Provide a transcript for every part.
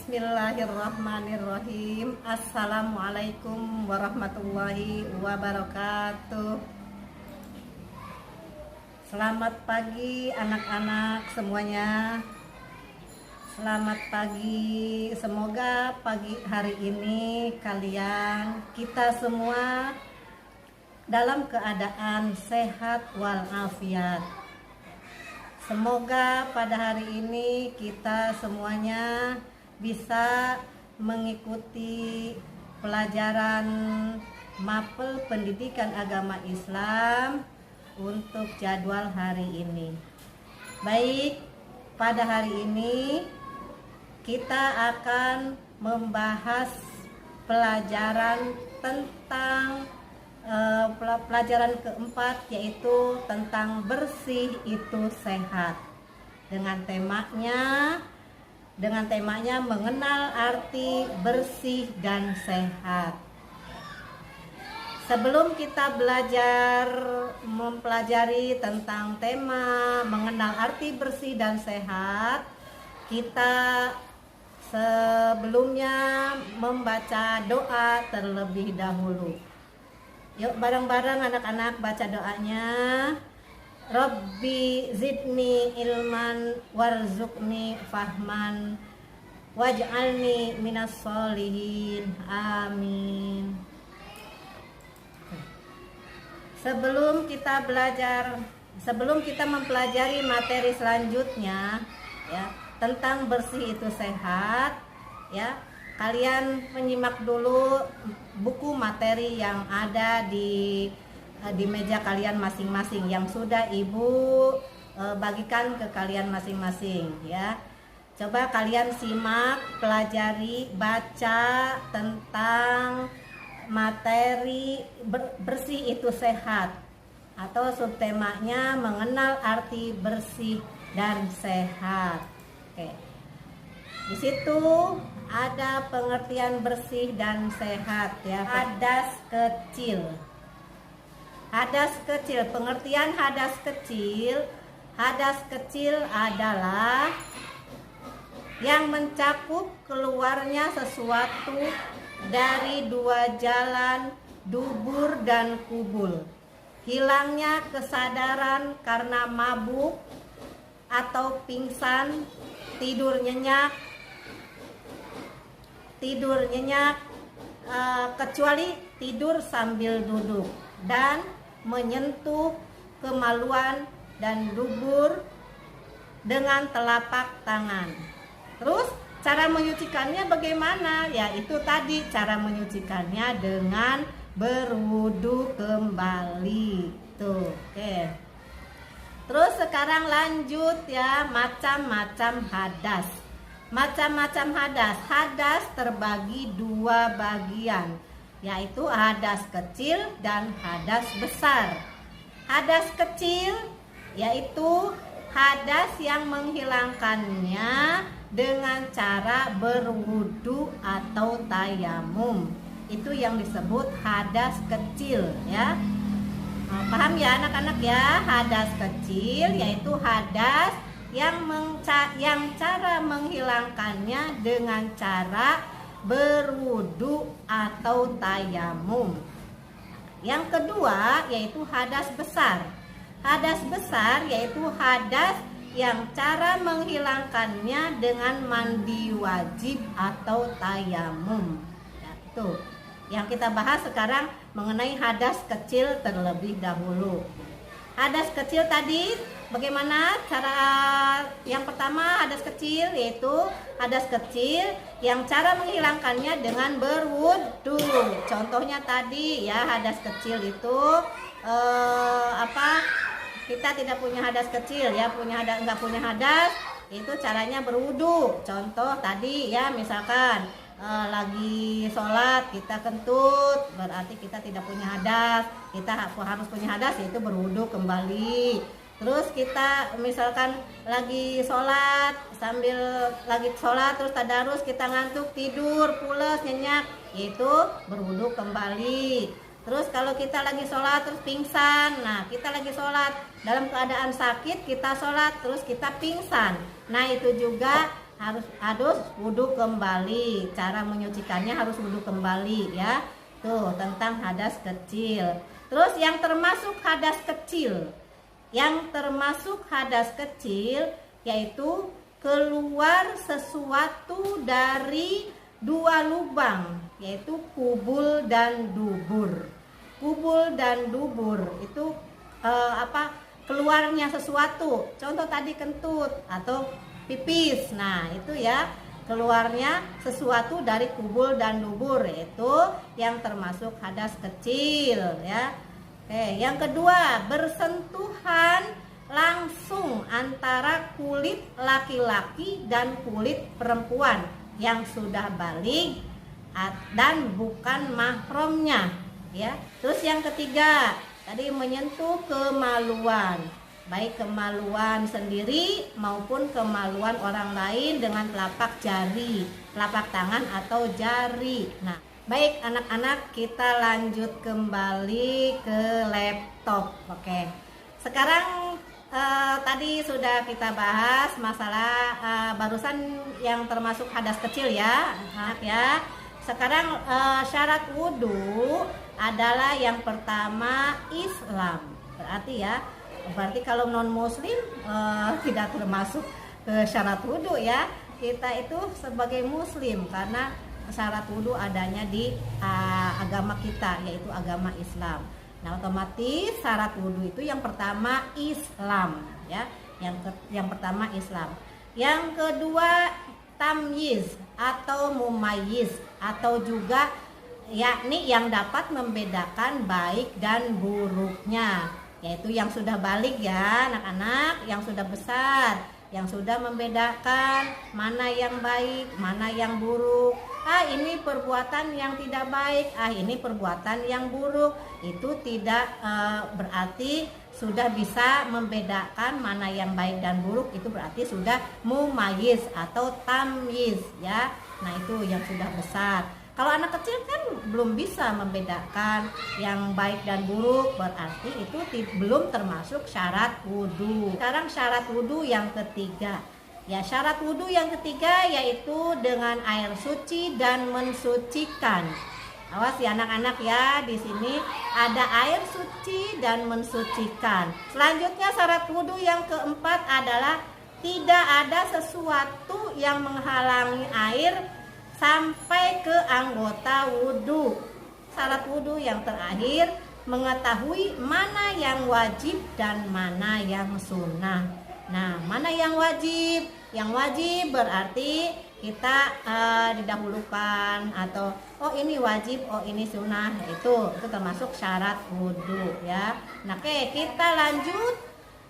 Bismillahirrahmanirrahim. Assalamualaikum warahmatullahi wabarakatuh. Selamat pagi anak-anak semuanya. Selamat pagi. Semoga pagi hari ini kita semua dalam keadaan sehat walafiat. Semoga pada hari ini kita semuanya bisa mengikuti pelajaran mapel pendidikan agama Islam untuk jadwal hari ini. Baik, pada hari ini kita akan membahas pelajaran tentang pelajaran keempat, yaitu tentang bersih itu sehat, dengan temanya mengenal arti bersih dan sehat. Sebelum kita mempelajari tentang tema mengenal arti bersih dan sehat, kita sebelumnya membaca doa terlebih dahulu. Yuk bareng-bareng anak-anak baca doanya. Rabbi zidni ilman warzuqni fahman waj'alni minas sholihin. Amin. Sebelum kita mempelajari materi selanjutnya ya, tentang bersih itu sehat ya, kalian menyimak dulu buku materi yang ada di meja kalian masing-masing yang sudah Ibu bagikan ke kalian masing-masing ya. Coba kalian simak, pelajari, baca tentang materi bersih itu sehat, atau subtemanya mengenal arti bersih dan sehat. Oke. Di situ ada pengertian bersih dan sehat ya. Hadas kecil. Hadas kecil, pengertian hadas kecil. Hadas kecil adalah yang mencakup keluarnya sesuatu dari dua jalan dubur dan kubul. Hilangnya kesadaran karena mabuk atau pingsan, tidur nyenyak, kecuali tidur sambil duduk, dan menyentuh kemaluan dan dubur dengan telapak tangan. Terus cara menyucikannya bagaimana? Ya itu tadi, cara menyucikannya dengan berwudu kembali. Tuh, oke. Terus sekarang lanjut ya, macam-macam hadas. Macam-macam hadas. Hadas terbagi dua bagian, yaitu hadas kecil dan hadas besar. Hadas kecil yaitu hadas yang menghilangkannya dengan cara berwudu atau tayamum. Itu yang disebut hadas kecil ya. Paham ya anak-anak ya? Hadas kecil yaitu hadas yang cara menghilangkannya dengan cara berwudu atau tayamum. Yang kedua yaitu hadas besar. Hadas besar yaitu hadas yang cara menghilangkannya dengan mandi wajib atau tayamum. Ya, itu yang kita bahas sekarang mengenai hadas kecil terlebih dahulu. Hadas kecil tadi bagaimana cara? Yang pertama hadas kecil yaitu hadas kecil yang cara menghilangkannya dengan berwudu. Contohnya tadi ya, hadas kecil itu kita tidak punya hadas kecil ya, nggak punya hadas, itu caranya berwudu. Contoh tadi ya, misalkan lagi sholat kita kentut, berarti kita tidak punya hadas. Kita harus punya hadas, yaitu berwudu kembali. Terus kita misalkan lagi sholat, terus tadarus, kita ngantuk, tidur, pules, nyenyak, yaitu berwudu kembali. Terus kalau kita lagi sholat terus pingsan, nah kita lagi sholat dalam keadaan sakit, kita sholat terus kita pingsan, nah itu juga harus wudhu kembali. Cara menyucikannya harus wudhu kembali ya. Tuh tentang hadas kecil. Terus yang termasuk hadas kecil, yaitu keluar sesuatu dari dua lubang, yaitu kubul dan dubur. Kubul dan dubur itu keluarnya sesuatu. Contoh tadi kentut atau pipis. Nah, itu ya keluarnya sesuatu dari kubul dan dubur, itu yang termasuk hadas kecil ya. Oke, yang kedua, bersentuhan langsung antara kulit laki-laki dan kulit perempuan yang sudah baligh dan bukan mahramnya ya. Terus yang ketiga, tadi menyentuh kemaluan, baik kemaluan sendiri maupun kemaluan orang lain dengan telapak jari, telapak tangan atau jari. Nah, baik anak-anak, kita lanjut kembali ke laptop. Oke. Sekarang tadi sudah kita bahas masalah barusan yang termasuk hadas kecil ya, anak ya. Sekarang syarat wudhu adalah yang pertama Islam. Berarti kalau non muslim tidak termasuk syarat wudhu ya. Kita itu sebagai muslim karena syarat wudhu adanya di agama kita, yaitu agama Islam. Nah, otomatis syarat wudhu itu yang pertama Islam ya. Yang pertama Islam. Yang kedua tamyiz atau mumayyiz, atau juga yakni yang dapat membedakan baik dan buruknya, yaitu yang sudah baligh ya anak-anak, yang sudah besar, yang sudah membedakan mana yang baik, mana yang buruk. Ini perbuatan yang tidak baik, ini perbuatan yang buruk. Itu tidak berarti sudah bisa membedakan mana yang baik dan buruk. Itu berarti sudah mumayyiz atau tamyiz ya. Nah, itu yang sudah besar. Kalau anak kecil kan belum bisa membedakan yang baik dan buruk, berarti itu belum termasuk syarat wudhu. Sekarang syarat wudhu yang ketiga. Ya, syarat wudhu yang ketiga yaitu dengan air suci dan mensucikan. Awas ya anak-anak ya, di sini ada air suci dan mensucikan. Selanjutnya syarat wudhu yang keempat adalah tidak ada sesuatu yang menghalangi air sampai ke anggota wudhu. Syarat wudhu yang terakhir, mengetahui mana yang wajib dan mana yang sunnah. Nah, mana yang wajib? Yang wajib berarti kita didahulukan, atau ini wajib, ini sunnah. Itu termasuk syarat wudhu ya. Nah, oke, kita lanjut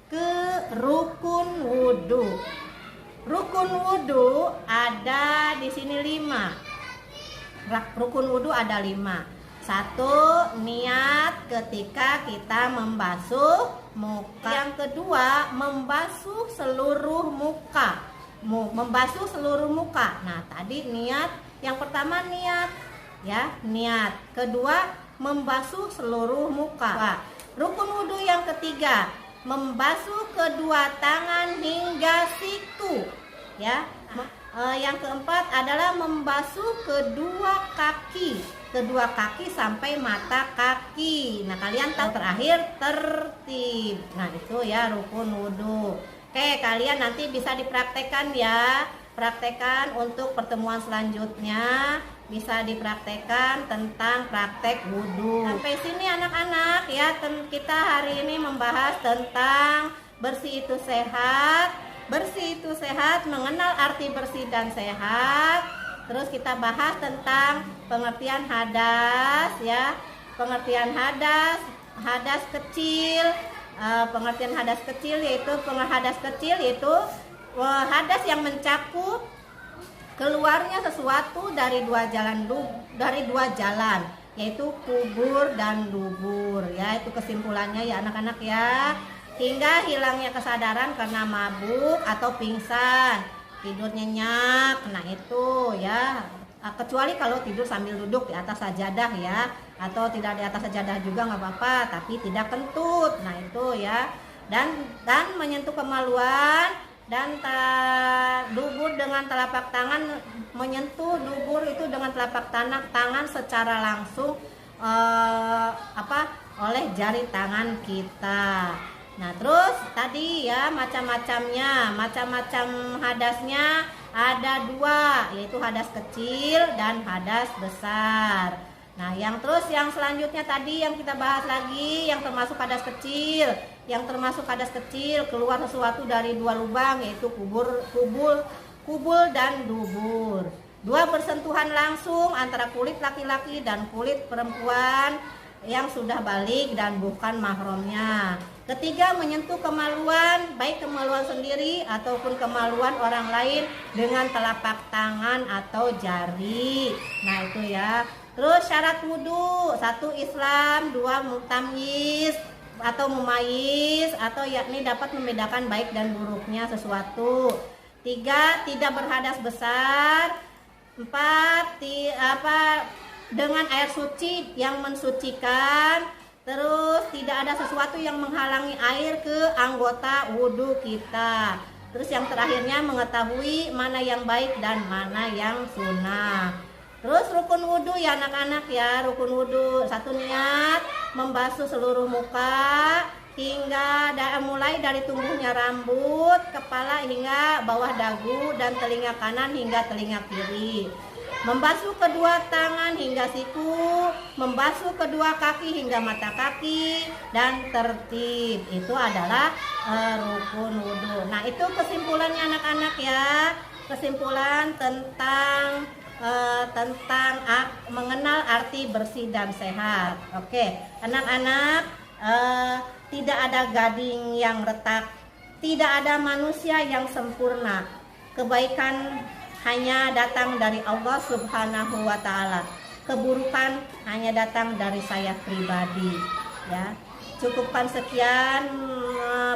ke rukun wudhu. Rukun wudhu ada di sini 5. Rukun wudhu ada 5. 1, niat ketika kita membasuh muka. Yang kedua, membasuh seluruh muka. Membasuh seluruh muka. Nah, tadi niat. Yang pertama niat ya, niat. Kedua, membasuh seluruh muka. Rukun wudhu yang ketiga, membasuh kedua tangan hingga siku ya. Yang keempat adalah membasuh kedua kaki sampai mata kaki. Nah, kalian tahu terakhir tertib. Nah, itu ya rukun wudhu. Oke, kalian nanti bisa dipraktekkan ya. Praktekkan untuk pertemuan selanjutnya, bisa dipraktekkan tentang praktek wudhu. Sampai sini anak-anak ya, kita hari ini membahas tentang bersih itu sehat. Bersih itu sehat, mengenal arti bersih dan sehat. Terus kita bahas tentang pengertian hadas ya. Pengertian hadas kecil. Pengertian hadas kecil yaitu hadas yang mencakup keluarnya sesuatu dari dua jalan, yaitu kubur dan dubur ya. Itu kesimpulannya ya anak-anak ya. Hingga hilangnya kesadaran karena mabuk atau pingsan, tidur nyenyak. Nah, itu ya, kecuali kalau tidur sambil duduk di atas sajadah ya, atau tidak di atas sajadah juga nggak apa-apa, tapi tidak kentut. Nah, itu ya. Dan menyentuh kemaluan dan dubur dengan telapak tangan, menyentuh dubur itu dengan telapak tangan secara langsung oleh jari tangan kita. Nah, terus tadi ya macam-macamnya, macam-macam hadasnya ada 2, yaitu hadas kecil dan hadas besar. Nah, yang selanjutnya tadi yang kita bahas lagi, yang termasuk hadas kecil. Yang termasuk hadas kecil keluar sesuatu dari 2 lubang, yaitu kubul dan dubur. 2 bersentuhan langsung antara kulit laki-laki dan kulit perempuan yang sudah balik dan bukan mahramnya. Ketiga, menyentuh kemaluan, baik kemaluan sendiri ataupun kemaluan orang lain dengan telapak tangan atau jari. Nah, itu ya. Terus syarat wudu, 1 Islam, 2 mutamyiz atau mumayyiz, atau yakni dapat membedakan baik dan buruknya sesuatu. 3, tidak berhadas besar. 4, dengan air suci yang mensucikan. Terus tidak ada sesuatu yang menghalangi air ke anggota wudhu kita. Terus yang terakhirnya mengetahui mana yang baik dan mana yang sunnah. Terus rukun wudhu ya anak-anak ya, rukun wudhu. 1, niat membasuh seluruh muka hingga mulai dari tumbuhnya rambut, kepala hingga bawah dagu, dan telinga kanan hingga telinga kiri. Membasuh kedua tangan hingga siku, membasuh kedua kaki hingga mata kaki, dan tertib. Itu adalah rukun wudhu. Nah, itu kesimpulannya anak-anak ya. Kesimpulan tentang mengenal arti bersih dan sehat. Oke, anak-anak, tidak ada gading yang retak, tidak ada manusia yang sempurna. Kebaikan hanya datang dari Allah Subhanahu wa Ta'ala. Keburukan hanya datang dari saya pribadi. Ya, cukupkan sekian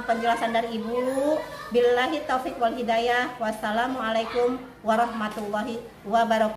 penjelasan dari Ibu. Billahi taufik wal hidayah. Wassalamualaikum warahmatullahi wabarakatuh.